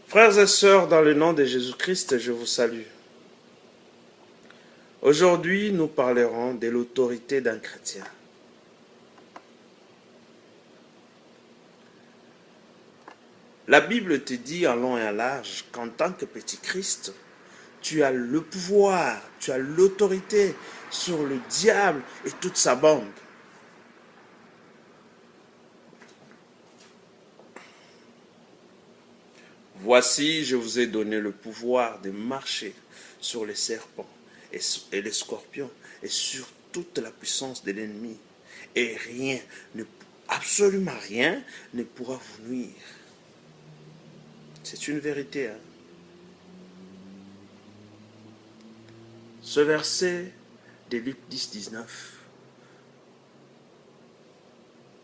Frères et sœurs, dans le nom de Jésus-Christ, je vous salue. Aujourd'hui, nous parlerons de l'autorité d'un chrétien. La Bible te dit en long et en large qu'en tant que petit Christ, tu as le pouvoir, tu as l'autorité sur le diable et toute sa bande. Voici, je vous ai donné le pouvoir de marcher sur les serpents et les scorpions et sur toute la puissance de l'ennemi. Et rien, absolument rien, ne pourra vous nuire. C'est une vérité. Hein? Ce verset de Luc 10, 19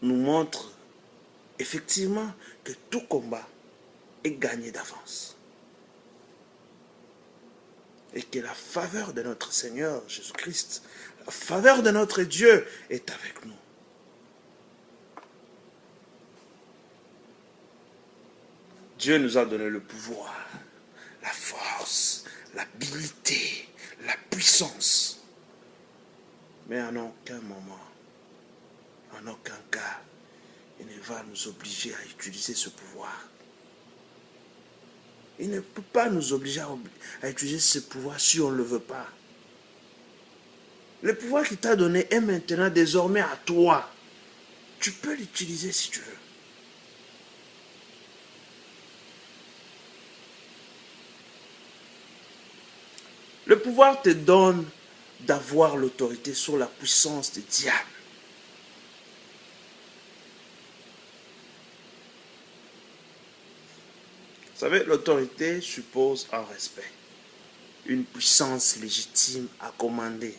nous montre effectivement que tout combat est gagné d'avance. Et que la faveur de notre Seigneur Jésus-Christ, la faveur de notre Dieu est avec nous. Dieu nous a donné le pouvoir, la force, l'habilité, la puissance. Mais en aucun moment, en aucun cas, il ne va nous obliger à utiliser ce pouvoir. Il ne peut pas nous obliger à utiliser ce pouvoir si on ne le veut pas. Le pouvoir qu'il t'a donné est maintenant désormais à toi. Tu peux l'utiliser si tu veux. Le pouvoir te donne d'avoir l'autorité sur la puissance du diable. Vous savez, l'autorité suppose un respect, une puissance légitime à commander,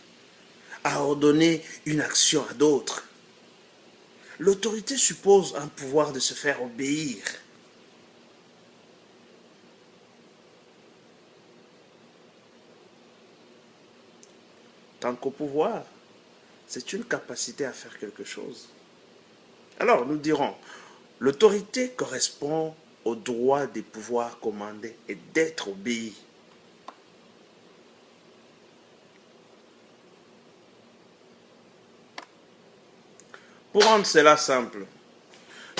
à ordonner une action à d'autres. L'autorité suppose un pouvoir de se faire obéir. Tant qu'au pouvoir, c'est une capacité à faire quelque chose. Alors, nous dirons, l'autorité correspond au droit de pouvoir commander et d'être obéi. Pour rendre cela simple,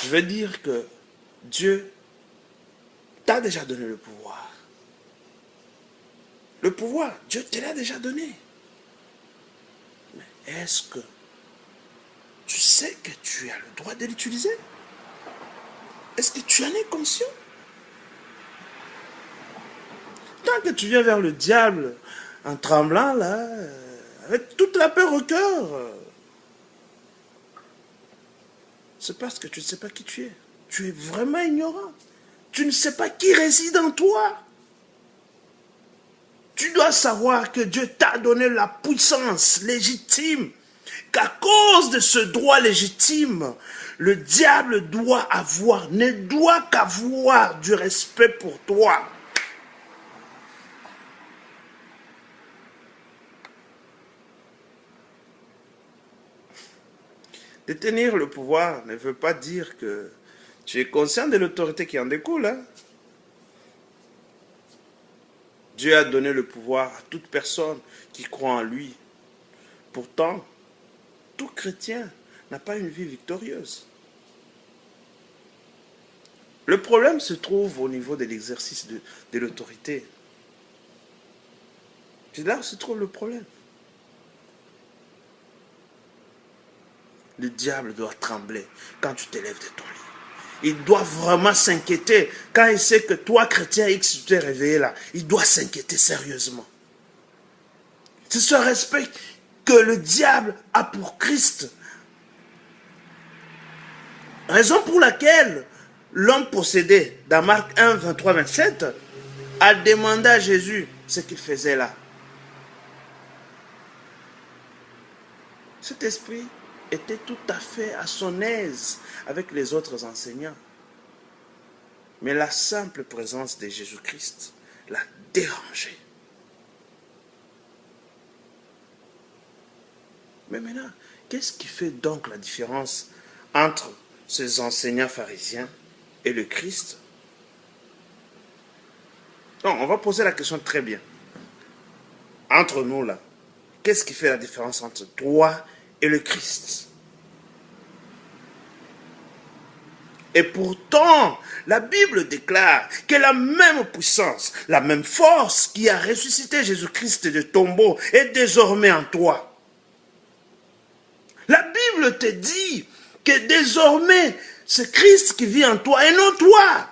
je vais dire que Dieu t'a déjà donné le pouvoir. Le pouvoir, Dieu te l'a déjà donné. Mais est-ce que tu sais que tu as le droit de l'utiliser? Est-ce que tu en es conscient? Tant que tu viens vers le diable en tremblant, là, avec toute la peur au cœur, c'est parce que tu ne sais pas qui tu es. Tu es vraiment ignorant. Tu ne sais pas qui réside en toi. Tu dois savoir que Dieu t'a donné la puissance légitime, qu'à cause de ce droit légitime, le diable ne doit qu'avoir du respect pour toi. Détenir le pouvoir ne veut pas dire que tu es conscient de l'autorité qui en découle. Hein? Dieu a donné le pouvoir à toute personne qui croit en lui. Pourtant, tout chrétien n'a pas une vie victorieuse. Le problème se trouve au niveau de l'exercice de l'autorité. C'est là où se trouve le problème. Le diable doit trembler quand tu te lèves de ton lit. Il doit vraiment s'inquiéter quand il sait que toi, chrétien X, tu t'es réveillé là. Il doit s'inquiéter sérieusement. C'est ce respect que le diable a pour Christ. Raison pour laquelle l'homme possédé, dans Marc 1, 23, 27, a demandé à Jésus ce qu'il faisait là. Cet esprit était tout à fait à son aise avec les autres enseignants. Mais la simple présence de Jésus-Christ l'a dérangé. Mais maintenant, qu'est-ce qui fait donc la différence entre ces enseignants pharisiens et le Christ? Donc, on va poser la question très bien. Entre nous, là, qu'est-ce qui fait la différence entre toi et le Christ? Et pourtant, la Bible déclare que la même puissance, la même force qui a ressuscité Jésus-Christ du tombeau est désormais en toi. La Bible te dit que désormais, c'est Christ qui vit en toi et non toi.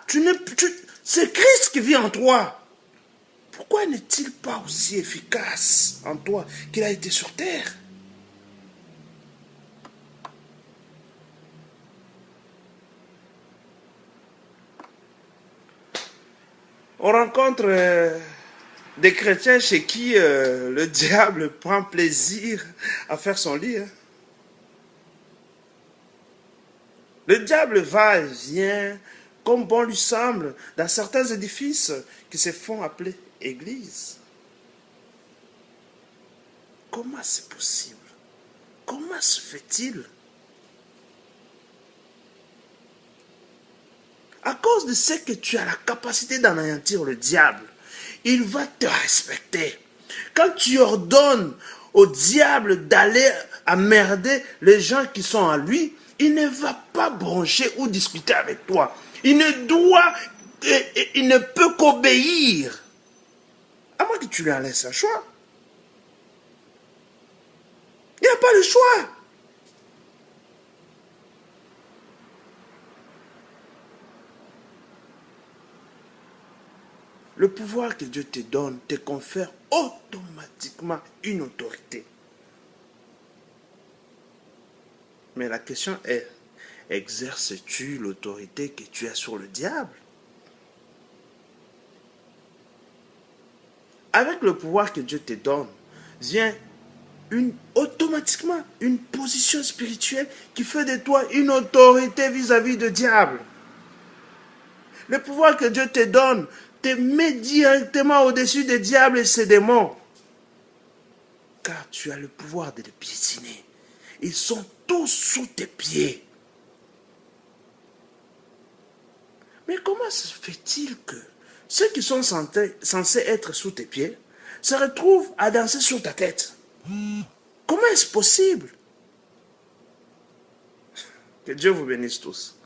C'est Christ qui vit en toi. Pourquoi n'est-il pas aussi efficace en toi qu'il a été sur terre? On rencontre des chrétiens chez qui le diable prend plaisir à faire son lit. Hein. Le diable va et vient comme bon lui semble dans certains édifices qui se font appeler églises. Comment c'est possible? Comment se fait-il? À cause de ce que tu as la capacité d'anéantir le diable, il va te respecter. Quand tu ordonnes au diable d'aller emmerder les gens qui sont à lui, il ne va pas broncher ou discuter avec toi. Il ne peut qu'obéir. À moins que tu lui en laisses un choix. Il n'a pas le choix. Le pouvoir que Dieu te donne te confère automatiquement une autorité. Mais la question est, exerces-tu l'autorité que tu as sur le diable? Avec le pouvoir que Dieu te donne, vient automatiquement une position spirituelle qui fait de toi une autorité vis-à-vis du diable. Le pouvoir que Dieu te donne te met directement au-dessus des diables et ses démons. Car tu as le pouvoir de les piétiner. Ils sont tous sous tes pieds. Mais comment se fait-il que ceux qui sont censés être sous tes pieds se retrouvent à danser sur ta tête? Comment est-ce possible? Que Dieu vous bénisse tous.